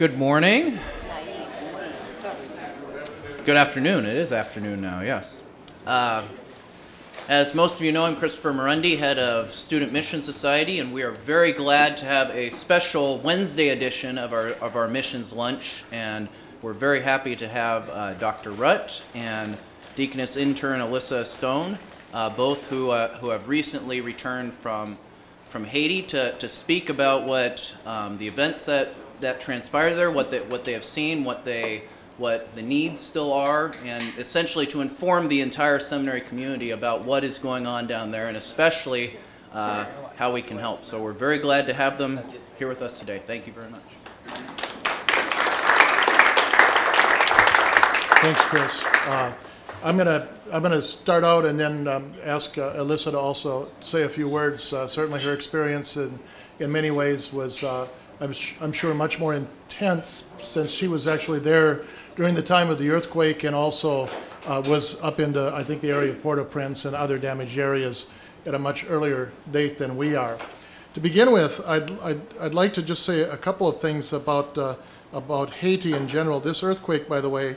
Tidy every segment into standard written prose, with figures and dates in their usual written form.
Good morning. Good afternoon. It is afternoon now, yes. As most of you know, I'm Christopher Morendi, head of Student Mission Society, and we are very glad to have a special Wednesday edition of our missions lunch. And we're very happy to have Dr. Rutt and Deaconess Intern Alyssa Stone, both who have recently returned from Haiti to speak about what the events that transpired there, what they have seen, what the needs still are, and essentially to inform the entire seminary community about what is going on down there, and especially how we can help. So we're very glad to have them here with us today. Thank you very much. Thanks, Chris. I'm gonna start out and then ask Alyssa to also say a few words. Certainly, her experience in many ways was, I'm sure, much more intense since she was actually there during the time of the earthquake and also was up into, I think, the area of Port-au-Prince and other damaged areas at a much earlier date than we are. To begin with, I'd like to just say a couple of things about Haiti in general. This earthquake, by the way,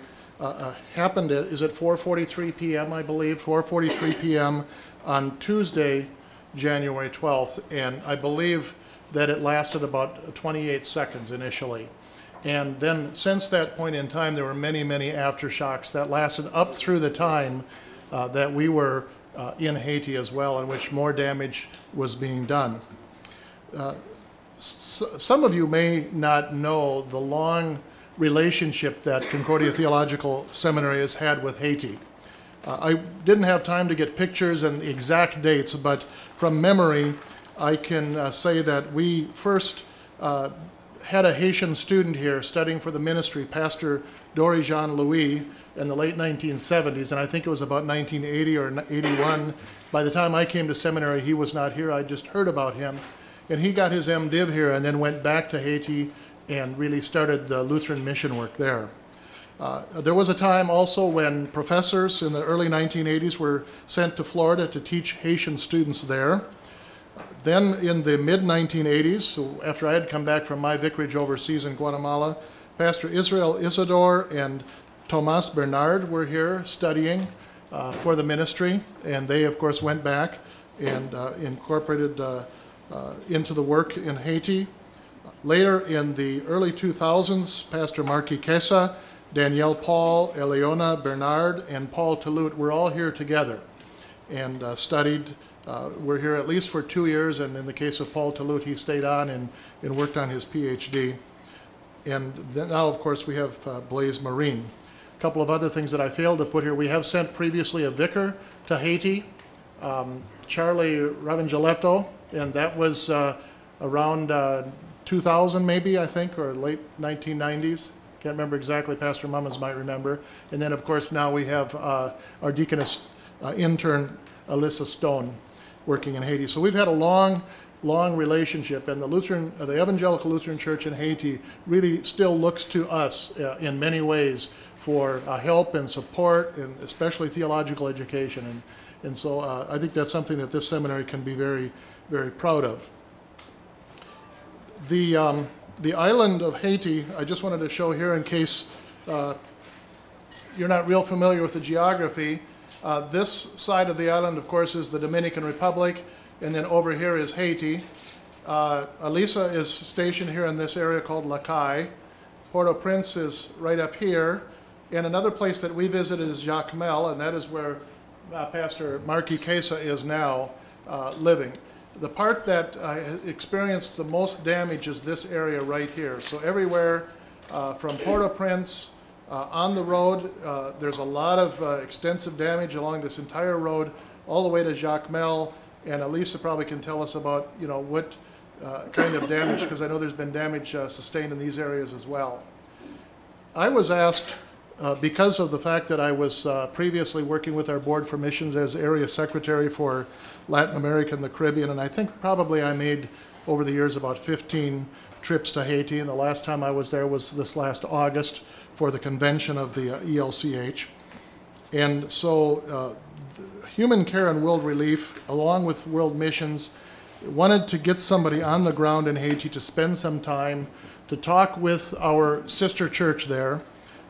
happened at, is it 4:43 p.m., I believe, 4:43 p.m. on Tuesday, January 12th, and I believe that it lasted about 28 seconds initially. And then since that point in time, there were many, many aftershocks that lasted up through the time that we were in Haiti as well, in which more damage was being done. Some of you may not know the long relationship that Concordia Theological Seminary has had with Haiti. I didn't have time to get pictures and the exact dates, but from memory, I can say that we first had a Haitian student here studying for the ministry, Pastor Dory Jean-Louis, in the late 1970s, and I think it was about 1980 or 81. By the time I came to seminary, he was not here. I just heard about him. And he got his MDiv here and then went back to Haiti and really started the Lutheran mission work there. There was a time also when professors in the early 1980s were sent to Florida to teach Haitian students there. Then in the mid-1980s, so after I had come back from my vicarage overseas in Guatemala, Pastor Israel Isidore and Tomas Bernard were here studying for the ministry, and they, of course, went back and incorporated into the work in Haiti. Later in the early 2000s, Pastor Marky Kesa, Danielle Paul, Eleona Bernard, and Paul Touloute were all here together and studied. We're here at least for 2 years, and in the case of Paul Touloute, he stayed on and worked on his PhD. And then now, of course, we have Blaise Marine. A couple of other things that I failed to put here. We have sent previously a vicar to Haiti, Charlie Ravangeletto, and that was around 2000 maybe, I think, or late 1990s. Can't remember exactly. Pastor Mummins might remember. And then, of course, now we have our Deaconess Intern, Alyssa Stone, working in Haiti. So we've had a long relationship, and the Evangelical Lutheran Church in Haiti really still looks to us in many ways for help and support, and especially theological education. And so I think that's something that this seminary can be very, very proud of. The island of Haiti, I just wanted to show here in case you're not real familiar with the geography. This side of the island, of course, is the Dominican Republic, and then over here is Haiti. Alyssa is stationed here in this area called Lacaille. Port-au-Prince is right up here, and another place that we visited is Jacmel, and that is where Pastor Marky Kesa is now living. The part that experienced the most damage is this area right here. So everywhere from Port-au-Prince on the road, there's a lot of extensive damage along this entire road, all the way to Jacmel. And Alyssa probably can tell us about, what kind of damage, because I know there's been damage sustained in these areas as well. I was asked, because of the fact that I was previously working with our Board for Missions as Area Secretary for Latin America and the Caribbean, and I think probably I made over the years about 15 trips to Haiti, and the last time I was there was this last August for the convention of the ELCH. And so Human Care and World Relief, along with World Missions, wanted to get somebody on the ground in Haiti to spend some time to talk with our sister church there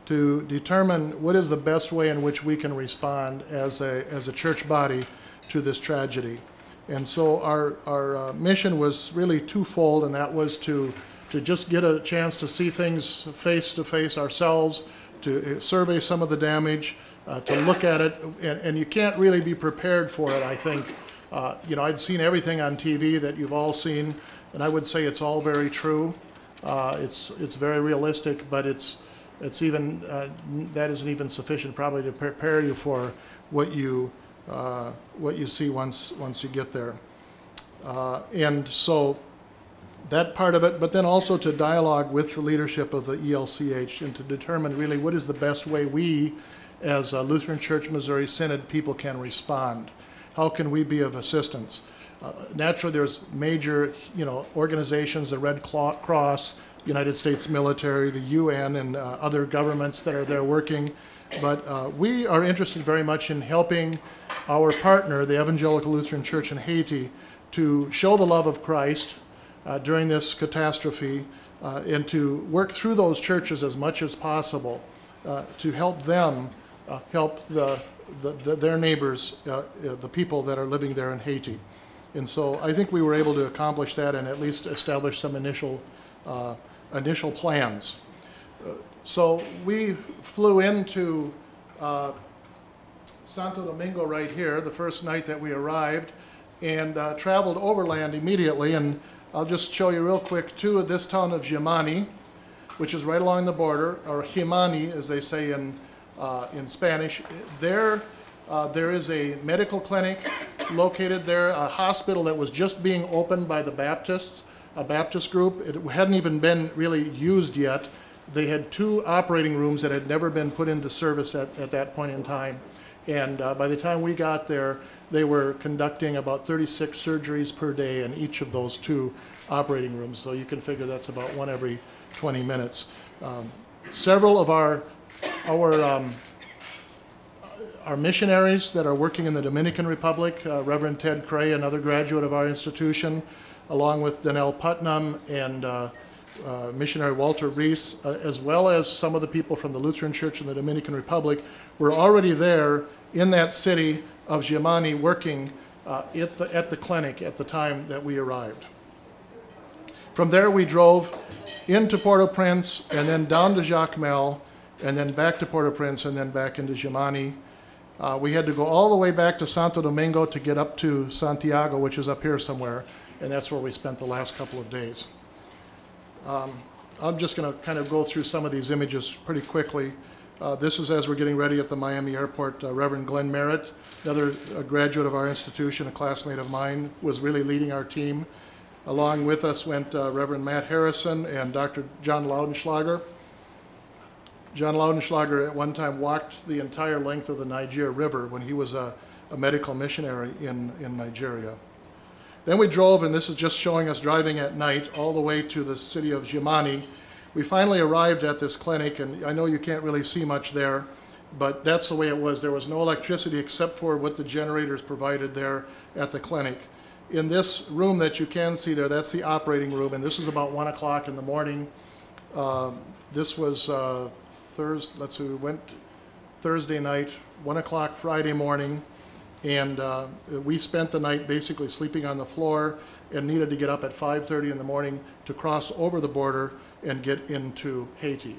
to determine what is the best way in which we can respond as a church body to this tragedy. And so our mission was really twofold, and that was to just get a chance to see things face to face ourselves, to survey some of the damage, to look at it, and you can't really be prepared for it, I think. You know, I'd seen everything on TV that you've all seen, and I would say it's all very true. It's very realistic, but it's even that isn't even sufficient probably to prepare you for what you see once you get there. And so that part of it, but then also to dialogue with the leadership of the ELCH and to determine really what is the best way we, as a Lutheran Church Missouri Synod people, can respond. How can we be of assistance? Naturally, there's major, organizations, the Red Cross, United States military, the UN, and other governments that are there working. But we are interested very much in helping our partner, the Evangelical Lutheran Church in Haiti, to show the love of Christ during this catastrophe and to work through those churches as much as possible to help them help their neighbors, the people that are living there in Haiti. And so I think we were able to accomplish that and at least establish some initial plans. So we flew into Santo Domingo right here the first night that we arrived, and traveled overland immediately. And I'll just show you real quick to this town of Jimani, which is right along the border, or Jimani as they say in Spanish. There is a medical clinic located there, a hospital that was just being opened by the Baptists, a Baptist group. It hadn't even been really used yet. They had 2 operating rooms that had never been put into service at that point in time. And by the time we got there, they were conducting about 36 surgeries per day in each of those 2 operating rooms. So you can figure that's about 1 every 20 minutes. Several of our missionaries that are working in the Dominican Republic, Reverend Ted Cray, another graduate of our institution, along with Danelle Putnam and missionary Walter Reese, as well as some of the people from the Lutheran Church in the Dominican Republic, were already there in that city of Jimani working at the clinic at the time that we arrived. From there we drove into Port-au-Prince and then down to Jacmel and then back to Port-au-Prince and then back into Jimani. We had to go all the way back to Santo Domingo to get up to Santiago, which is up here somewhere, and that's where we spent the last couple of days. I'm just going to kind of go through some of these images pretty quickly. This is as we're getting ready at the Miami airport. Reverend Glenn Merritt, another graduate of our institution, a classmate of mine, was really leading our team. Along with us went Reverend Matt Harrison and Dr. John Laudenschlager. John Laudenschlager at one time walked the entire length of the Niger River when he was a medical missionary in Nigeria. Then we drove, and this is just showing us driving at night all the way to the city of Jimani. We finally arrived at this clinic, and I know you can't really see much there, but that's the way it was. There was no electricity except for what the generators provided there at the clinic. In this room that you can see there, that's the operating room, and this is about 1 o'clock in the morning. This was we went Thursday night, 1 o'clock Friday morning. And we spent the night basically sleeping on the floor and needed to get up at 5:30 in the morning to cross over the border and get into Haiti.